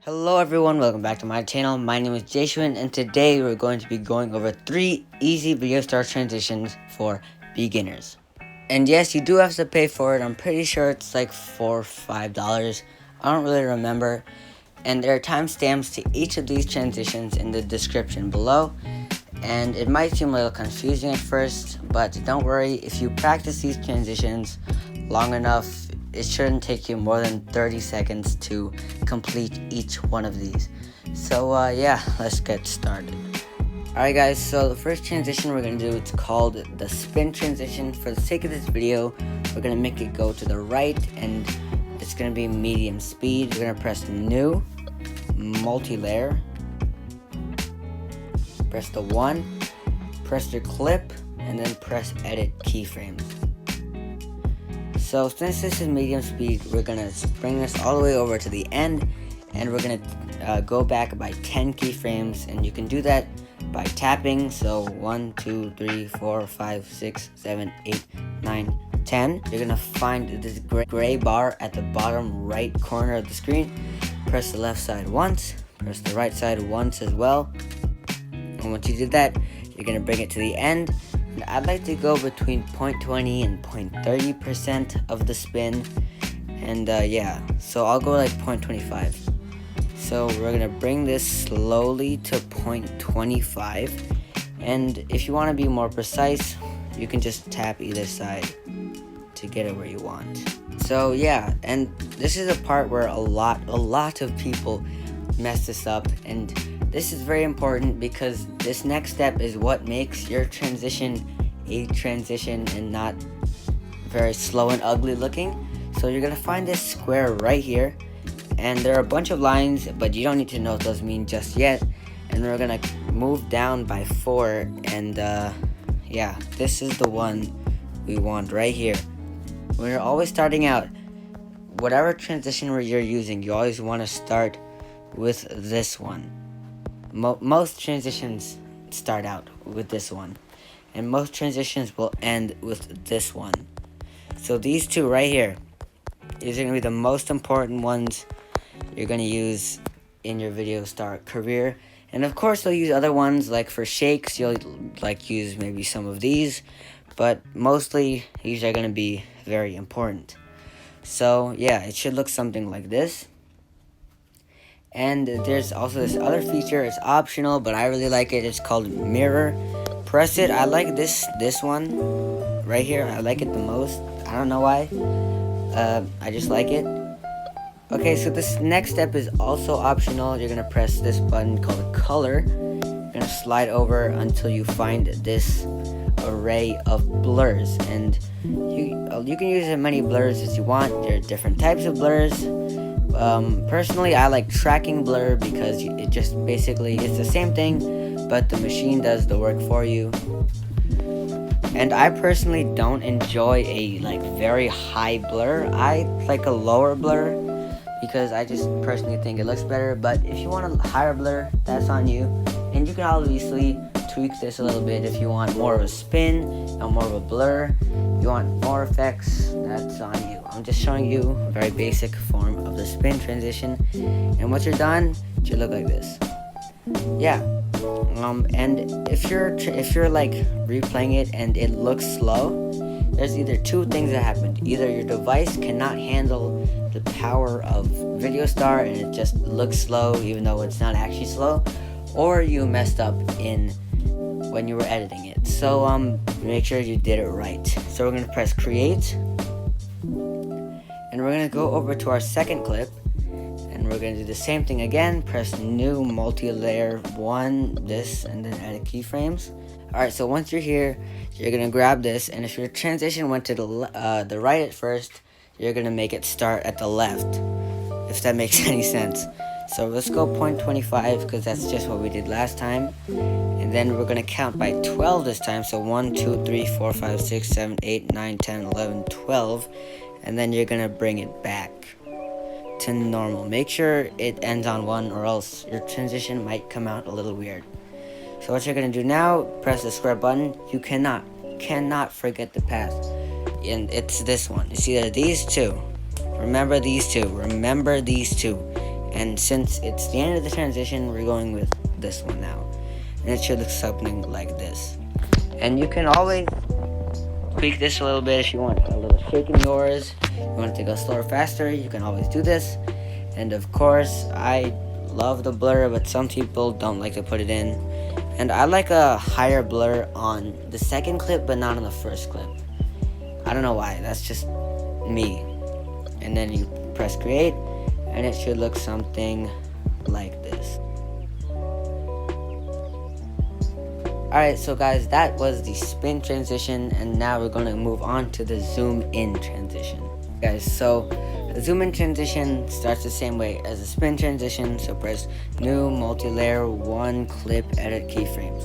Hello everyone, welcome back to my channel. My name is Jaeshwin and today we're going to be going over 3 easy video start transitions for beginners. And yes, you do have to pay for it. I'm pretty sure it's like $4 or $5. I don't really remember. And there are timestamps to each of these transitions in the description below. And it might seem a little confusing at first, but don't worry, if you practice these transitions long enough, it shouldn't take you more than 30 seconds to complete each one of these. So yeah, let's get started. Alright guys, so the first transition we're going to do, it's called the spin transition. For the sake of this video, we're going to make it go to the right, and it's going to be medium speed. We're going to press new, multi-layer, press the 1, press your clip, and then press edit keyframes. So since this is medium speed, we're going to bring this all the way over to the end, and we're going to go back by 10 keyframes, and you can do that by tapping. So 1, 2, 3, 4, 5, 6, 7, 8, 9, 10. You're going to find this gray bar at the bottom right corner of the screen. Press the left side once, press the right side once as well. And once you do that, you're going to bring it to the end. And I'd like to go between 0.20 and 0.30% of the spin. And yeah, so I'll go like 0.25. So we're going to bring this slowly to 0.25. And if you want to be more precise, you can just tap either side to get it where you want. So yeah, and this is a part where a lot of people mess this up, and this is very important because this next step is what makes your transition a transition and not very slow and ugly looking. So you're gonna find this square right here, and there are a bunch of lines, but you don't need to know what those mean just yet. And we're gonna move down by 4, and yeah, this is the one we want right here. When you're always starting out, whatever transition you're using, you always want to start with this one. Most transitions start out with this one, and most transitions will end with this one. So these two right here, these are going to be the most important ones you're going to use in your video start career. And of course you'll use other ones, like for shakes you'll like use maybe some of these, but mostly these are going to be very important. So yeah, it should look something like this. And there's also this other feature, it's optional, but I really like it. It's called mirror. Press it. I like this one right here. I like it the most. I don't know why. I just like it. Okay, so this next step is also optional. You're gonna press this button called color. You're gonna slide over until you find this array of blurs, and you can use as many blurs as you want. There are different types of blurs. Personally, I like tracking blur because it just basically it's the same thing, but the machine does the work for you. And I personally don't enjoy a like very high blur. I like a lower blur because I just personally think it looks better. But if you want a higher blur, that's on you. And you can obviously tweak this a little bit if you want more of a spin and more of a blur. You want more effects, that's on you. I'm just showing you a very basic form of the spin transition, and once you're done, it should look like this. Yeah, and if you're like replaying it and it looks slow, there's either two things that happened. Either your device cannot handle the power of Video Star and it just looks slow even though it's not actually slow, or you messed up in when you were editing it. So make sure you did it right. So we're gonna press create, and we're gonna go over to our second clip, and we're gonna do the same thing again. Press new, multi-layer 1, this, and then edit keyframes. Alright, so once you're here, you're gonna grab this, and if your transition went to the right at first, you're gonna make it start at the left, if that makes any sense. So let's go 0.25 because that's just what we did last time. And then we're going to count by 12 this time. So 1, 2, 3, 4, 5, 6, 7, 8, 9, 10, 11, 12. And then you're going to bring it back to normal. Make sure it ends on 1 or else your transition might come out a little weird. So what you're going to do now, press the square button. You cannot forget the path. And it's this one. It's either these two. Remember these two. And since it's the end of the transition, we're going with this one now. And it should look something like this. And you can always tweak this a little bit if you want a little shake in yours. If you want it to go slower or faster, you can always do this. And of course, I love the blur, but some people don't like to put it in. And I like a higher blur on the second clip, but not on the first clip. I don't know why, that's just me. And then you press create, and it should look something like this. Alright, so guys, that was the spin transition, and now we're going to move on to the zoom in transition. Guys, so the zoom in transition starts the same way as the spin transition, so press new multi-layer 1 clip edit keyframes.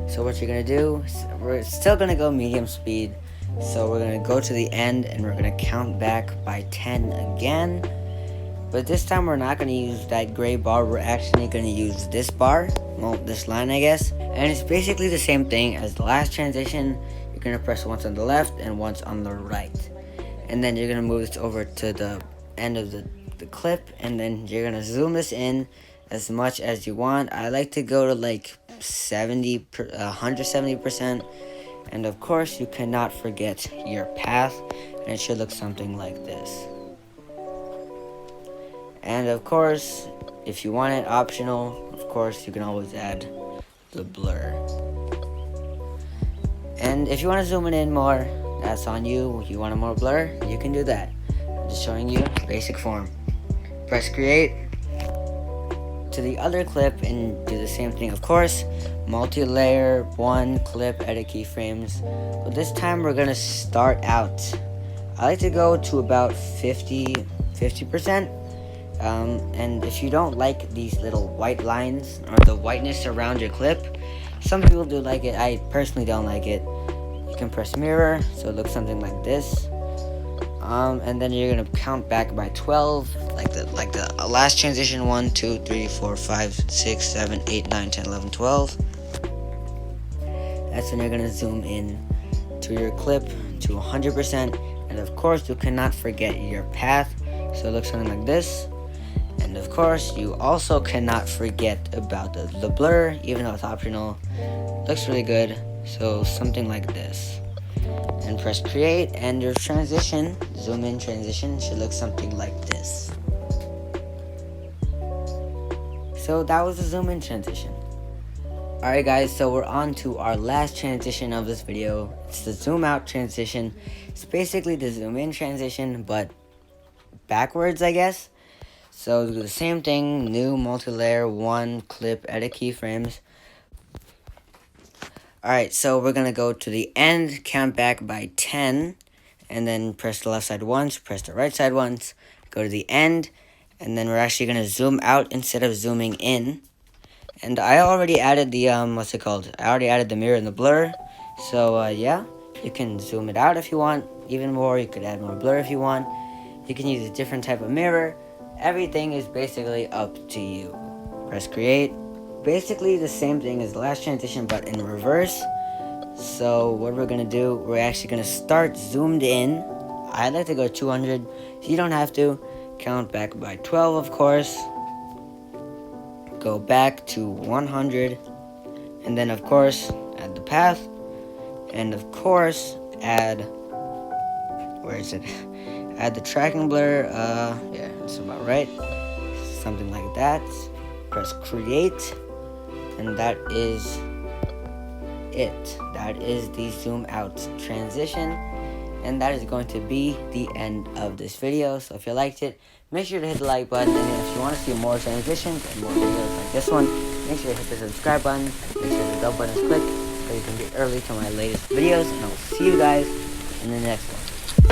So what you're going to do, we're still going to go medium speed, so we're going to go to the end and we're going to count back by 10 again. But this time we're not going to use that gray bar, we're actually going to use this bar, well, this line I guess. And it's basically the same thing as the last transition. You're going to press once on the left and once on the right. And then you're going to move this over to the end of the clip, and then you're going to zoom this in as much as you want. I like to go to like 170%. And of course, you cannot forget your path, and it should look something like this. And of course, if you want it optional, of course, you can always add the blur. And if you want to zoom it in more, that's on you. If you want a more blur, you can do that. I'm just showing you basic form. Press create to the other clip and do the same thing. Of course, multi-layer 1 clip edit keyframes. But this time we're gonna start out. I like to go to about 50%. And if you don't like these little white lines or the whiteness around your clip, some people do like it. I personally don't like it. You can press mirror, so it looks something like this. And then you're gonna count back by 12, like the last transition. 1, 2, 3, 4, 5, 6, 7, 8, 9, 10, 11, 12. That's when you're gonna zoom in to your clip to 100%. And of course, you cannot forget your path, so it looks something like this. And of course, you also cannot forget about the blur, even though it's optional. Looks really good, so something like this. And press create, and your transition, zoom in transition, should look something like this. So that was the zoom in transition. Alright guys, so we're on to our last transition of this video. It's the zoom out transition. It's basically the zoom in transition, but backwards, I guess. So do the same thing, new multi-layer 1 clip edit keyframes. Alright, so we're gonna go to the end, count back by 10, and then press the left side once, press the right side once, go to the end, and then we're actually gonna zoom out instead of zooming in. And I already added the I already added the mirror and the blur. So yeah, you can zoom it out if you want even more. You could add more blur if you want. You can use a different type of mirror. Everything is basically up to you. Press create. Basically the same thing as the last transition, but in reverse. So what we're gonna do, we're actually gonna start zoomed in. I like to go 200. So you don't have to. Count back by 12, of course. Go back to 100, and then of course add the path, and of course add, where is it? Add the tracking blur. Yeah, that's about right. Something like that. Press create, and that is it. That is the zoom out transition, and that is going to be the end of this video. So if you liked it, make sure to hit the like button, and if you want to see more transitions and more videos like this one, make sure to hit the subscribe button, make sure the bell button is clicked so you can get early to my latest videos, and I will see you guys in the next one.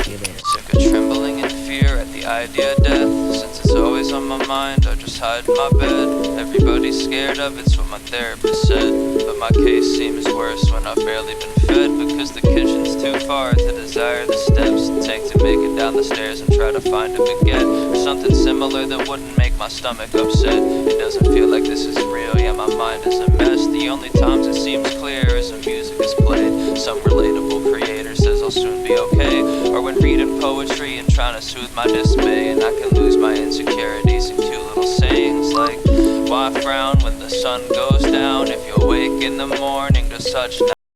See you later. Sick of trembling in fear at the idea of death. Since it's always on my mind, I just hide in my bed. Everybody's scared of it's what my therapist said, but my case seems worse when I've barely been fed, because the kitchen's too far to desire the steps it take to make it down the stairs and try to find a baguette or something similar that wouldn't make my stomach upset. It doesn't feel like this is real, yeah, my mind is a mess. The only times it seems clear is when music is played. Some relatable creator says I'll soon be okay, or when like reading poetry and trying to soothe my dismay. And I can lose my insecurities in cute little sayings like, why frown when the sun goes down if you awake in the morning to such